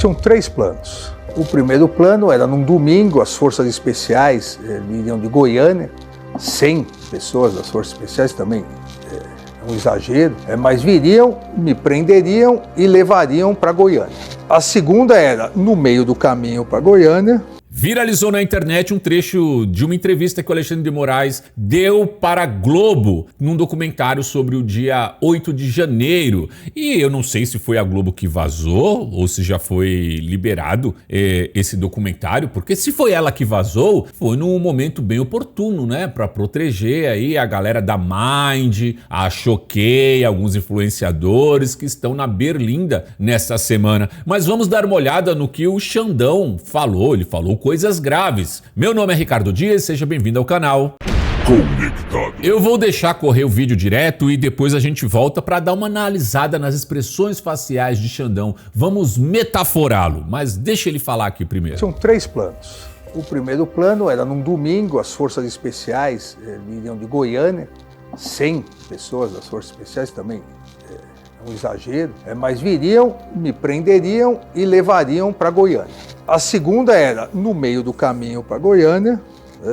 Tinham 3 planos. O primeiro plano era num domingo, as forças especiais viriam de Goiânia, 100 pessoas das forças especiais, também é um exagero, mas viriam, me prenderiam e levariam para Goiânia. A segunda era no meio do caminho para Goiânia. Viralizou na internet um trecho de uma entrevista que o Alexandre de Moraes deu para a Globo num documentário sobre o dia 8 de janeiro. E eu não sei se foi a Globo que vazou ou se já foi liberado esse documentário, porque se foi ela que vazou, foi num momento bem oportuno, né? Para proteger aí a galera da Mind, a Choquei, alguns influenciadores que estão na Berlinda nessa semana. Mas vamos dar uma olhada no que o Xandão falou. Ele falou coisas graves. Meu nome é Ricardo Dias, seja bem-vindo ao canal. Conectado. Eu vou deixar correr o vídeo direto e depois a gente volta para dar uma analisada nas expressões faciais de Xandão. Vamos metaforá-lo, mas deixa ele falar aqui primeiro. Tinham 3 planos. O primeiro plano era num domingo, as forças especiais viriam de Goiânia, 100 pessoas das forças especiais, também é um exagero, mas viriam, me prenderiam e levariam para Goiânia. A segunda era, no meio do caminho para Goiânia,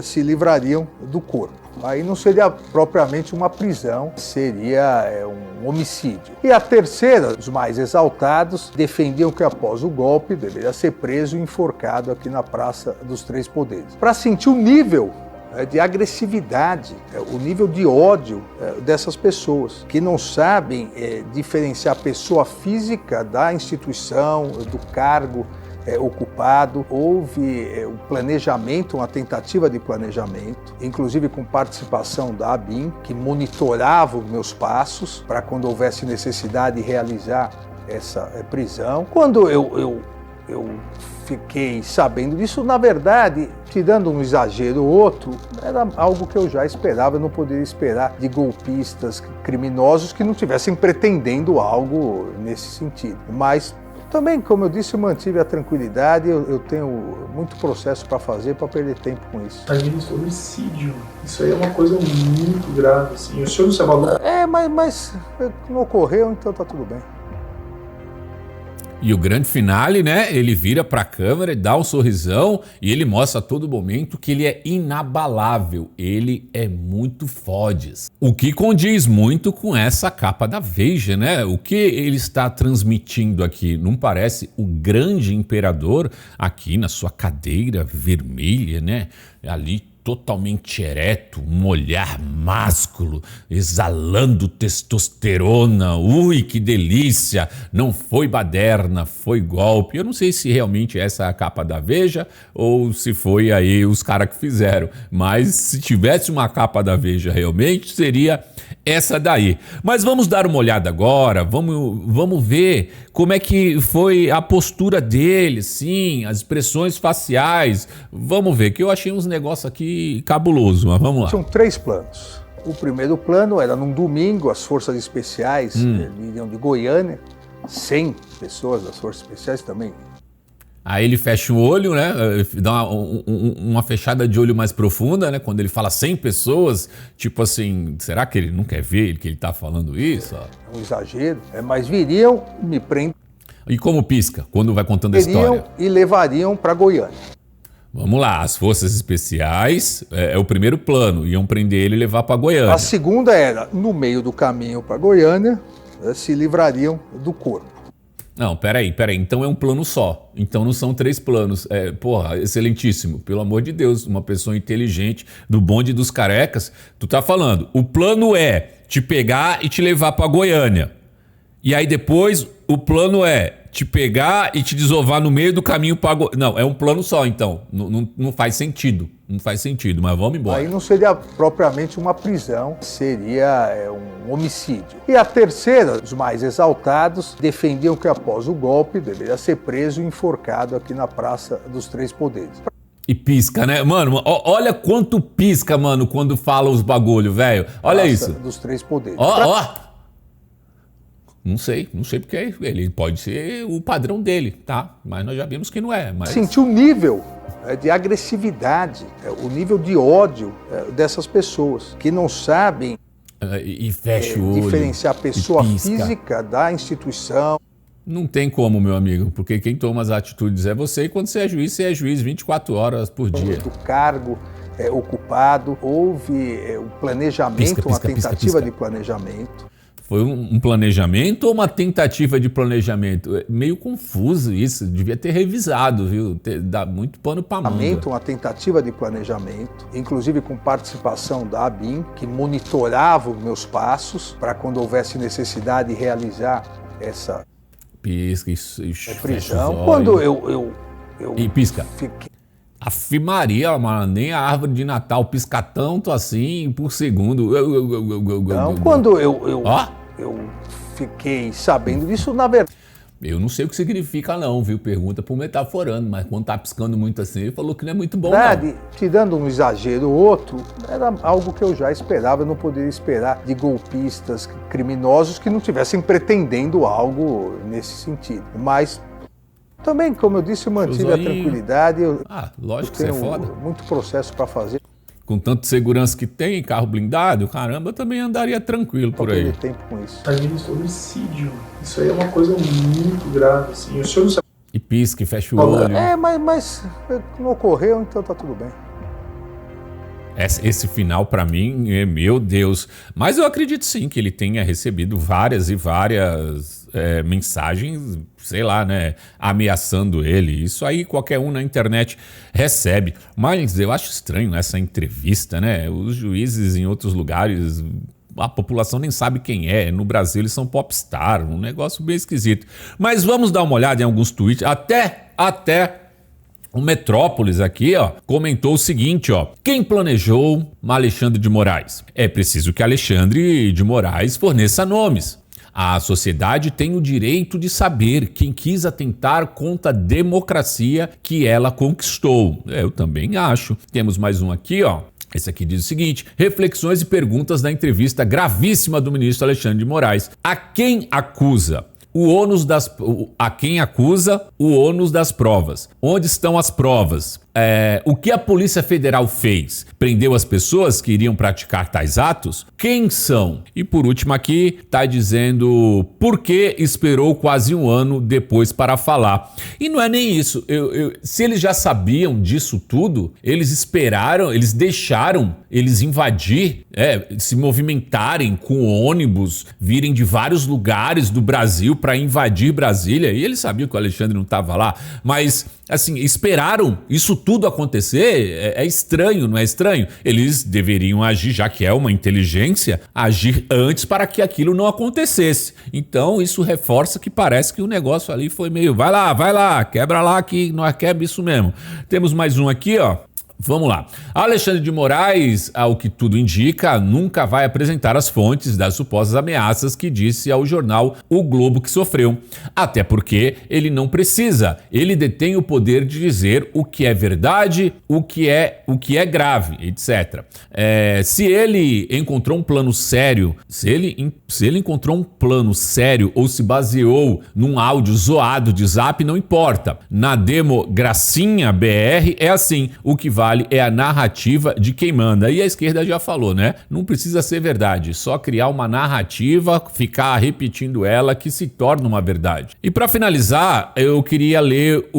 se livrariam do corpo. Aí não seria propriamente uma prisão, seria um homicídio. E a terceira, os mais exaltados, defendiam que após o golpe deveria ser preso e enforcado aqui na Praça dos Três Poderes. Para sentir o nível de agressividade, o nível de ódio dessas pessoas, que não sabem diferenciar a pessoa física da instituição, do cargo ocupado. Houve um planejamento, uma tentativa de planejamento, inclusive com participação da ABIN, que monitorava os meus passos para quando houvesse necessidade de realizar essa prisão. Quando eu fiquei sabendo disso, na verdade, tirando um exagero ou outro, era algo que eu já esperava. Eu não poderia esperar de golpistas criminosos que não estivessem pretendendo algo nesse sentido. Mas também, como eu disse, eu mantive a tranquilidade. Eu tenho muito processo para fazer, para perder tempo com isso. Mas homicídio, isso aí é uma coisa muito grave, assim. O senhor não se abalou? Mas não ocorreu, então tá tudo bem. E o grande finale, né? Ele vira pra câmera e dá um sorrisão e ele mostra a todo momento que ele é inabalável. Ele é muito fodes. O que condiz muito com essa capa da Veja, né? O que ele está transmitindo aqui? Não parece o grande imperador aqui na sua cadeira vermelha, né? Ali totalmente ereto, um olhar másculo, exalando testosterona. Ui, que delícia! Não foi baderna, foi golpe. Eu não sei se realmente essa é a capa da Veja ou se foi aí os caras que fizeram. Mas se tivesse uma capa da Veja realmente, seria essa daí. Mas vamos dar uma olhada agora, vamos ver como é que foi a postura dele, sim, as expressões faciais. Vamos ver, que eu achei uns negócios aqui cabuloso, mas vamos lá. Tinham 3 planos. O primeiro plano era num domingo, as forças especiais viriam de Goiânia, 100 pessoas das forças especiais, também. Aí ele fecha o olho, né? Dá uma fechada de olho mais profunda, né? Quando ele fala 100 pessoas, tipo assim, será que ele não quer ver que ele tá falando isso? É um exagero, mas viriam, me prenderiam. E como pisca, quando vai contando a história? E levariam para Goiânia. Vamos lá, as forças especiais é o primeiro plano, iam prender ele e levar para Goiânia. A segunda era, no meio do caminho para Goiânia, se livrariam do corpo. Não, peraí, então é um plano só. Então não são 3 planos. Porra, excelentíssimo. Pelo amor de Deus, uma pessoa inteligente do bonde dos carecas. Tu tá falando, o plano é te pegar e te levar pra Goiânia. E aí depois o plano é te pegar e te desovar no meio do caminho pra Goiânia. Não, é um plano só então. Não faz sentido. Não faz sentido, mas vamos embora. Aí não seria propriamente uma prisão, seria um homicídio. E a terceira, os mais exaltados, defendiam que após o golpe deveria ser preso e enforcado aqui na Praça dos Três Poderes. E pisca, né? Mano, olha quanto pisca, mano, quando fala os bagulho, velho. Olha Praça isso. Dos Três Poderes. Ó. Não sei porque ele pode ser o padrão dele, tá? Mas nós já vimos que não é. Mas... Sentir o nível de agressividade, o nível de ódio dessas pessoas, que não sabem e fecha o olho, diferenciar a pessoa física da instituição. Não tem como, meu amigo, porque quem toma as atitudes é você, e quando você é juiz 24 horas por dia. Do cargo ocupado, houve um planejamento, uma tentativa de planejamento. Foi um planejamento ou uma tentativa de planejamento? É meio confuso isso, devia ter revisado, viu? Dá muito pano para manga. Uma tentativa de planejamento, inclusive com participação da ABIN, que monitorava os meus passos para quando houvesse necessidade de realizar essa prisão. Quando eu e pisca. Fiquei... Afe Maria, mano, nem a árvore de Natal pisca tanto assim por segundo. Então, quando eu fiquei sabendo disso, na verdade... Eu não sei o que significa não, viu? Pergunta pro metaforando, mas quando tá piscando muito assim, ele falou que não é muito bom, não. Tirando um exagero ou outro, era algo que eu já esperava, eu não poderia esperar de golpistas, criminosos que não estivessem pretendendo algo nesse sentido. Mas também, como eu disse, eu mantive a tranquilidade. Lógico que você é foda. Muito processo para fazer. Com tanta segurança que tem, carro blindado, caramba, eu também andaria tranquilo por aí. Tempo com isso. Homicídio. Isso aí é uma coisa muito grave, assim. O senhor não sabe... E pisca, e fecha o olho. Mas não ocorreu, então tá tudo bem. Esse final, pra mim, meu Deus. Mas eu acredito sim que ele tenha recebido várias e várias mensagens, sei lá, né, ameaçando ele. Isso aí qualquer um na internet recebe. Mas eu acho estranho essa entrevista, né? Os juízes em outros lugares, a população nem sabe quem é. No Brasil eles são popstar, um negócio bem esquisito. Mas vamos dar uma olhada em alguns tweets. Até o Metrópolis aqui, ó, comentou o seguinte, ó: quem planejou Alexandre de Moraes? É preciso que Alexandre de Moraes forneça nomes. A sociedade tem o direito de saber quem quis atentar contra a democracia que ela conquistou. Eu também acho. Temos mais um aqui, ó. Esse aqui diz o seguinte: reflexões e perguntas da entrevista gravíssima do ministro Alexandre de Moraes. A quem acusa? A quem acusa, o ônus das provas. Onde estão as provas? O que a Polícia Federal fez? Prendeu as pessoas que iriam praticar tais atos? Quem são? E por último aqui, tá dizendo por que esperou quase um ano depois para falar. E não é nem isso. Se eles já sabiam disso tudo, eles esperaram, eles deixaram eles invadir, se movimentarem com ônibus, virem de vários lugares do Brasil para invadir Brasília. E eles sabiam que o Alexandre não estava lá, mas assim, esperaram isso tudo acontecer. É estranho, não é estranho? Eles deveriam agir, já que é uma inteligência, agir antes para que aquilo não acontecesse. Então isso reforça que parece que o negócio ali foi meio, vai lá, quebra lá que nós quebra isso mesmo. Temos mais um aqui, ó. Vamos lá. Alexandre de Moraes, ao que tudo indica, nunca vai apresentar as fontes das supostas ameaças que disse ao jornal O Globo que sofreu. Até porque ele não precisa. Ele detém o poder de dizer o que é verdade, o que é grave, etc. Se ele encontrou um plano sério, se ele encontrou um plano sério ou se baseou num áudio zoado de Zap, não importa. Na demo Gracinha BR é assim, o que vale é a narrativa de quem manda. E a esquerda já falou, né? Não precisa ser verdade, só criar uma narrativa, ficar repetindo ela que se torna uma verdade. E para finalizar, eu queria ler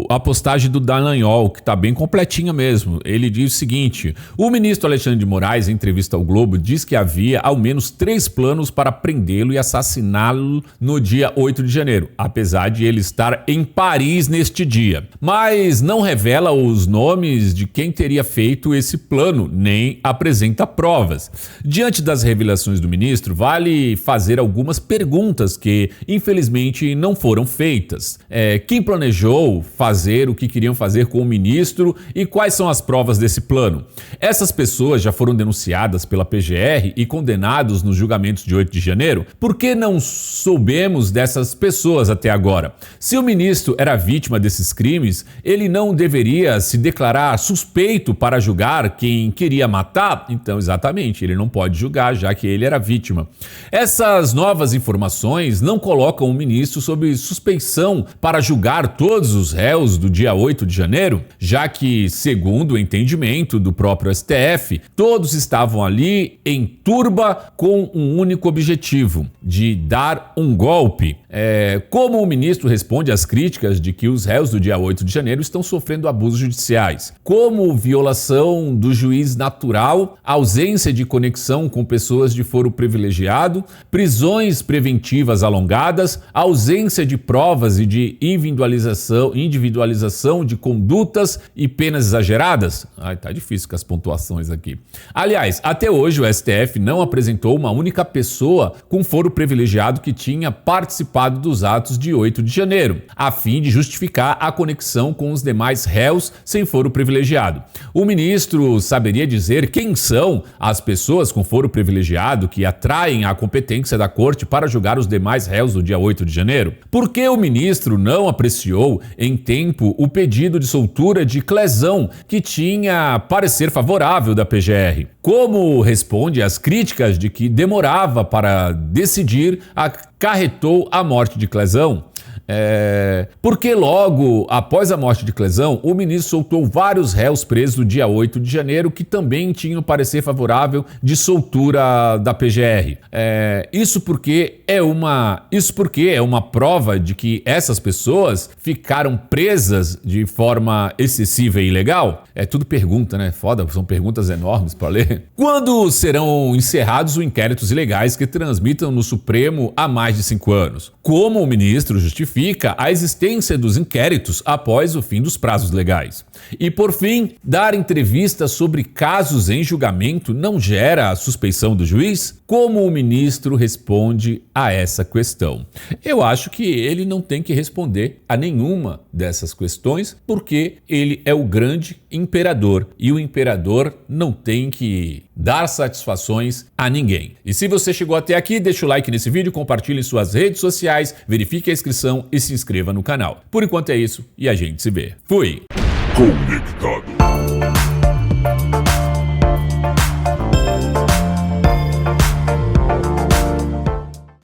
a postagem do Dallagnol, que tá bem completinha mesmo. Ele diz o seguinte: o ministro Alexandre de Moraes, em entrevista ao Globo, diz que havia ao menos 3 planos para prendê-lo e assassiná-lo no dia 8 de janeiro, apesar de ele estar em Paris neste dia. Mas não revela os nomes de quem teria feito esse plano, nem apresenta provas. Diante das revelações do ministro, vale fazer algumas perguntas que, infelizmente, não foram feitas. Quem planejou fazer o que queriam fazer com o ministro e quais são as provas desse plano? Essas pessoas já foram denunciadas pela PGR e condenados nos julgamentos de 8 de janeiro? Por que não soubemos dessas pessoas até agora? Se o ministro era vítima desses crimes, ele não deveria se declarar suspeito para julgar quem queria matar? Então, exatamente, ele não pode julgar, já que ele era vítima. Essas novas informações não colocam o ministro sob suspeição para julgar todos os réus do dia 8 de janeiro, já que, segundo o entendimento do próprio STF, todos estavam ali em turba com um único objetivo, de dar um golpe. Como o ministro responde às críticas de que os réus do dia 8 de janeiro estão sofrendo abusos judiciais? Como violação do juiz natural, ausência de conexão com pessoas de foro privilegiado, prisões preventivas alongadas, ausência de provas e de individualização de condutas e penas exageradas? Ai, tá difícil com as pontuações aqui. Aliás, até hoje o STF não apresentou uma única pessoa com foro privilegiado que tinha participado dos atos de 8 de janeiro, a fim de justificar a conexão com os demais réus sem foro privilegiado. O ministro saberia dizer quem são as pessoas com foro privilegiado que atraem a competência da corte para julgar os demais réus do dia 8 de janeiro? Por que o ministro não apreciou em tempo o pedido de soltura de Clezão, que tinha parecer favorável da PGR? Como responde às críticas de que demorava para decidir, acarretou a morte de Clezão? Porque logo após a morte de Clezão, o ministro soltou vários réus presos no dia 8 de janeiro que também tinham parecer favorável de soltura da PGR. Isso porque é uma prova de que essas pessoas ficaram presas de forma excessiva e ilegal? É tudo pergunta, né? Foda, são perguntas enormes para ler. Quando serão encerrados os inquéritos ilegais que transmitam no Supremo há mais de 5 anos? Como o ministro justifica a existência dos inquéritos após o fim dos prazos legais? E por fim, dar entrevistas sobre casos em julgamento não gera a suspeição do juiz? Como o ministro responde a essa questão? Eu acho que ele não tem que responder a nenhuma dessas questões, porque ele é o grande imperador e o imperador não tem que dar satisfações a ninguém. E se você chegou até aqui, deixa o like nesse vídeo, compartilhe em suas redes sociais, verifique a inscrição e se inscreva no canal. Por enquanto é isso e a gente se vê. Fui! Conectado.